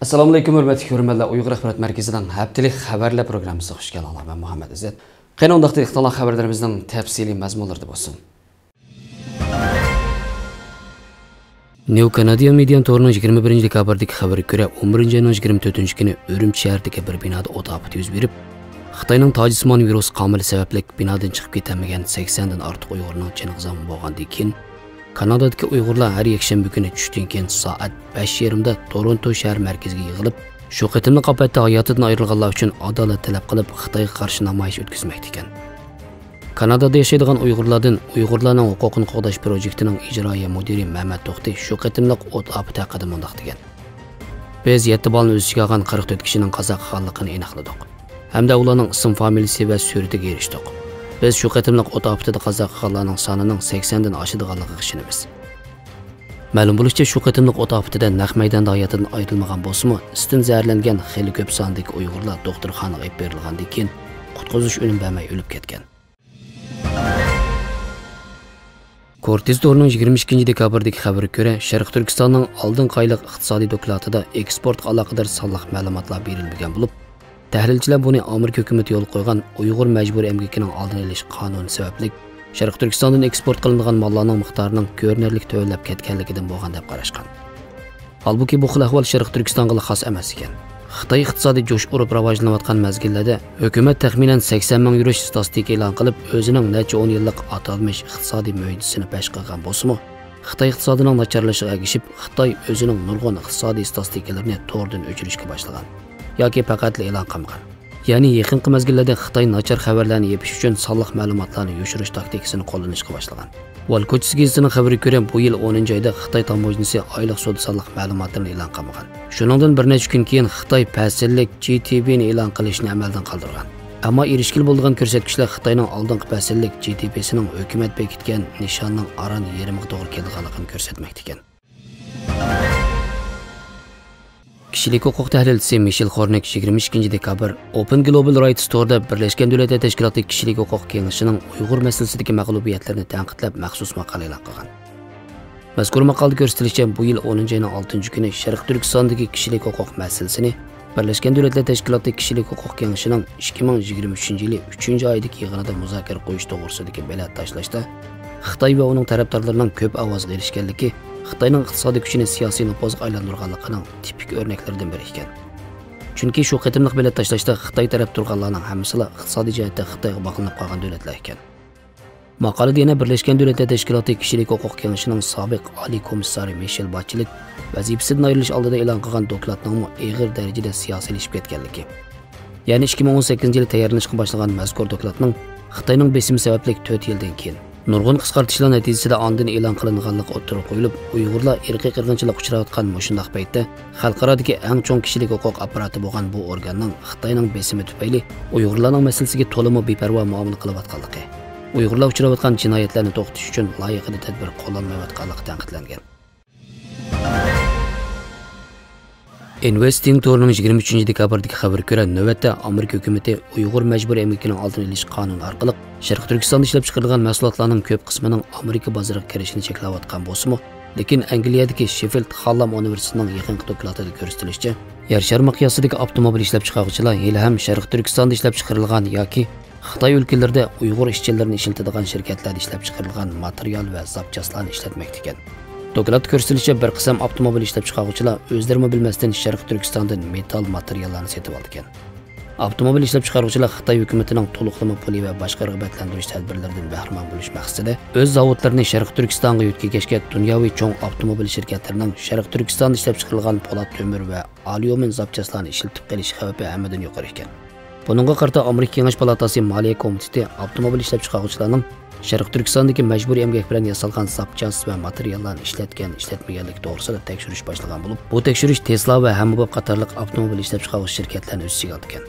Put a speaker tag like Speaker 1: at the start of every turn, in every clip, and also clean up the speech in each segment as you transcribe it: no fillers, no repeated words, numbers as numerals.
Speaker 1: Assalomu alaykum hurmatli Uyg'ur axborot markazidan haftalik xabarlar programmasiga xush kelibsizlar. Men Muhammad Izzat. Qani undaqda ixtilaf xabarlarimizning tafsiliy mazmunlarida bo'lsin. New Canadian Media to'rining 21 dekabrdagi xabariga ko'ra 11 ayning 24 kuni Urumchi shahridagi bir binoda o't ofati yuz berib, Xitoyning tojismon virus qamili sababli binodan chiqib ketmagan 80 dan ortiq Uyg'urning jiniqzam bo'lgandan keyin Kanadadagi Uyg'urlar har yakshanba kuni tushdan keyin soat 5:30 da Toronto shahar markaziga yig'ilib, shu qitimli ofatda hayotidan ayrilganlar uchun adolat talab qilib Xitoyga qarshi namoyish o'tkazmoqda ekan. Kanadada yashaydigan Uyg'urlardan Uyg'urlarning huquqini qo'g'dash projektining ijroiya mudiri Mehmet To'xti shu qitimli o't ofati haqida mundaq degan. Biz 7 balni o'z ichiga olgan 44 kishining qazo qilganligini aniqladik. Hamda ularning ism, familiyasi va suratiga erishdik. Biz shu qitimliq o't ofatida qazo qilganlarning sonining 80 dan oshadiganligiga ishonamiz. Ma'lum bo'lishicha, shu qitimliq o't ofatida naq maydonda hayotidan ayrilmagan bo'lsa-mu, istin zararlangan xeyli ko'p sondagi Uyg'urlar doktorxonaga olib berilgandan keyin qutqizish o'lim bermay o'lib ketgan. Kortez to'rining 22 dekabrdagi xabariga ko'ra, Sharq Turkistonning oldingi oylik iqtisodiy dokladida eksportga aloqador sonliq ma'lumotlar berilmagan bo'lib, tahlilchilar buni Amerika hukumati yo'l qo'ygan Uyg'ur majburiy emgakining oldini olish qonuni sababli Sharq Turkistondan eksport qilinadigan mallarning miqdorining ko'rinarli tövlab ketganligidan bo'lgan deb qarashgan. Halbuki bu xil ahvol Sharq Turkistonga xos emas ekan. Xitoy iqtisodiy jo'sh urib rivojlanayotgan mezgillarda hukumat taxminan 80 ming yurish statistika e'lon qilib, o'zining necha 10 yillik atalmish iqtisodiy mo'jizasini pesh qilgan bo'lsa-mu, Xitoy iqtisodining nacharlashiga ergishib, Xitoy o'zining nurg'un iqtisodiy statistikalarni to'g'ridan o'chirishga boshlagan yoki faqat e'lon qilgan. Ya'ni yaqinqi mezgillarda Xitoy nachar xabarlarni yepish uchun sonliq ma'lumotlarni yoshirish taktikasini qo'llanishga boshlagan. Walkochis gazetining xabariga ko'ra, bu yil 10-oyda Xitoy tamojnisi oylik savdo sonliq ma'lumotlarini e'lon qilmagan. Shuningdan bir necha kun keyin Xitoy fasillik GDP'ni e'lon qilishni amaldan qoldirgan. Ammo erishkil bo'lgan ko'rsatkichlar Xitoyning oldingi fasillik GDP'sining hukumat bekitgan nishonning aran yerimiga to'g'ri kelganligini ko'rsatmoqda ekan. Kishilik huquq tahlilchisi Michel Hornik 22 dekabr Open Global Rights Store'da Birlashgan Davlatlar Tashkiloti Kishilik huquq kengashining Uyg'ur masalasidagi mag'lubiyatlarini tanqidlab maxsus maqola e'lon qilgan. Mazkur maqolada ko'rsatilishicha, bu yil 10-oyning 6-kuni Sharq Turkistondagi kishilik huquq masalasini Birlashgan Davlatlar Tashkiloti Kishilik huquq kengashining 2023-yili 3-oyidagi yig'inida muzokara qo'yish to'g'risidagi belat tashlashda Xitoy va uning tarafdorlarining ko'p ovozga erishganligi Xitoyning iqtisodiy kuchini siyosiy nupozga aylantirganligining tipik o'rnaklaridan biri ekan. Chunki shu qitimliq belat tashlashda Xitoy taraf turganlarning hammasi iqtisodiy jihatdan Xitoyga bog'lanib qolgan davlatlar ekan. Maqolada yana Birlashgan Davlatlar Tashkiloti Kishilik huquq kengashining sobiq oliy komissari Michel Bachelet vazifasidan ayrilish oldida e'lon qilgan dokladning og'ir darajada siyosiylashib ketganligi. Ya'ni 2018-yilda tayyorlanishga boshlagan mazkur dokladning Xitoyning besimi sababli 4 yildan keyin nurg'un qisqartirishlar natijasida ondan e'lon qilinganligi o'ttirib qo'yilib, Uyg'urlar irqiy qirg'inchilik uchrayotgan mushundaq paytda xalqarodagi eng chong kishilik huquq apparati bo'lgan bu organning Xitoyning besimi tufayli Uyg'urlarning masalasiga to'liq beparvo muomala qilayotganligi, Uyg'urlar uchrayotgan jinoyatlarni to'xtatish uchun loyiqli tadbir qo'llanmayotganligi tanqidlangan. Investing to'rining 23 dekabrdagi xabarga ko'ra, navbatda Amerika hukumati Uyg'ur majburiy emgakining oldini olish qonuni orqali Sharq Turkistonda ishlab chiqarilgan mahsulotlarning ko'p qismining Amerika bozoriga kirishini cheklayotgan bo'lsa-mu, lekin Angliyadagi Sheffield Hallam universitetining yaqinqi dokladida ko'rsatilishicha, yer shari miqyosidagi avtomobil ishlab chiqaruvchilar hali ham Sharq Turkistonda ishlab chiqarilgan yoki Xitoy o'lkalarida Uyg'ur ishchilarini ishlatadigan shirkatlarda ishlab chiqarilgan material va zapchastlarni ishlatmoqda ekan. Dokladda ko'rsatilishicha, bir qism avtomobil ishlab chiqaruvchilar o'zlari bilmasdan Sharq Turkistondan metal materiallarni sotib oldi ekan. Avtomobil ishlab chiqaruvchilar Xitoy hukumatining to'liqlama puli va boshqa rag'batlantirish tadbirlaridan bahramand bo'lish maqsadida o'z zavodlarini Sharq Turkistonga yetkazishga dunyoviy cho'ng avtomobil shirkatlarining Sharq Turkistonda ishlab chiqarilgan po'lat temir va alyumin zapchastlarni ishlatib qilish xavfi hammadan yuqori ekan. Buningga qarata Amerika Kengash palatasi Moliya komiteti avtomobil ishlab chiqaruvchilarning Sharq Turkistondagi majburiy emgak bilan yasalgan zapchast va materiallarni ishlatmaganligi to'g'risida tekshirish boshlagan bo'lib, bu tekshirish Tesla va Hamburg qatorliq avtomobil ishlab chiqaruvchi shirkatlarni o'z ichiga olgan.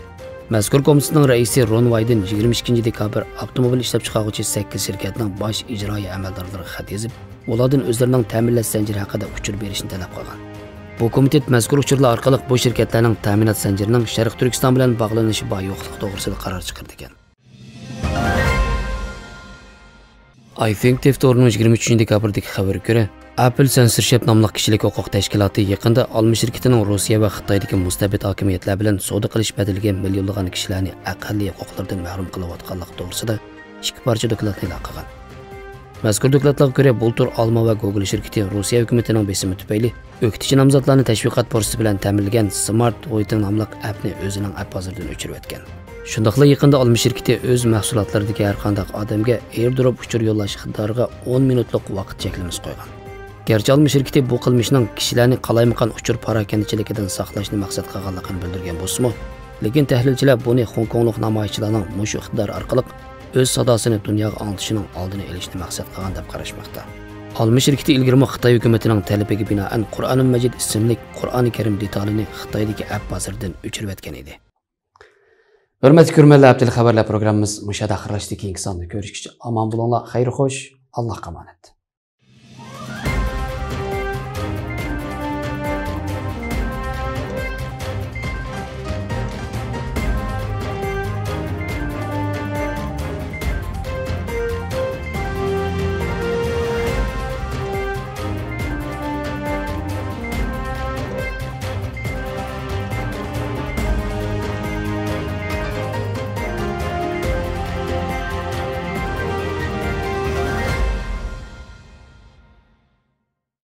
Speaker 1: Mazkur komitetining raisi Ron Wyden 22 dekabr avtomobil ishlab chiqaruvchi 8 shirkatning bosh ijroiya amaldorlariga xat yozib, ulardan o'zlarining ta'minlash zanjiri haqida uchur berishni talab qilgan. Bu komitet mazkur uchurlar orqali bu shirkatlarning ta'minot zanjirining Sharq Turkiston bilan bog'lanishi va yo'qligi to'g'risida qaror chiqardi ekan. iThink Deftor'un 23 dekabrdagi xabarga ko'ra, Apple Censorship nomli kishilik huquq tashkiloti yaqinda Alma shirkatining Rossiya va Xitoydagi mustabid hokimiyatlar bilan savdo qilish badaliga millionlagan kishilarni aqalliy huquqlardan mahrum qilayotganligi to'g'risida ikki parcha dokladni e'lon qilgan. Mazkur dokladlarga ko'ra, bultur Alma va Google shirkati Rossiya hukumatining besimi tufayli o'qitichi nomzodlarni tashviqot fursati bilan ta'minlagan Smart Writing nomli appni o'zining app bozoridan o'chirib o'tgan. Shundaqla yaqinda Alma shirkati o'z mahsulotlaridagi har qanday odamga airdrop uchur yo'llash iqtidoriga 10 minutlik vaqt cheklamasi qo'ygan. Gerçi Alma shirkati bu qilmishning kishilarni qalaymaqan uchur parakandichiligidan saqlashni maqsad qilganligini bildirgan bo'lsa-mu, lekin tahlilchilar buni Hong Konglik namoyishchilarning mushu iqtidor orqali o'z sadosini dunyoga anglatishining oldini olishni maqsad qilgan deb qarashmoqda. Alma shirkati ilgirma Xitoy hukumatining talabiga binoan Qur'onul Majid ismli Qur'oni Karim detalini Xitoydagi app bozoridan o'chirib o'tgan edi. Hurmatli ko'ruvchilar, Abdul xabarlar programmamiz mushada oxirlashdi. Keyingi sonda ko'rishguncha omon bo'linglar, xayr xo'sh, Allohga omonat.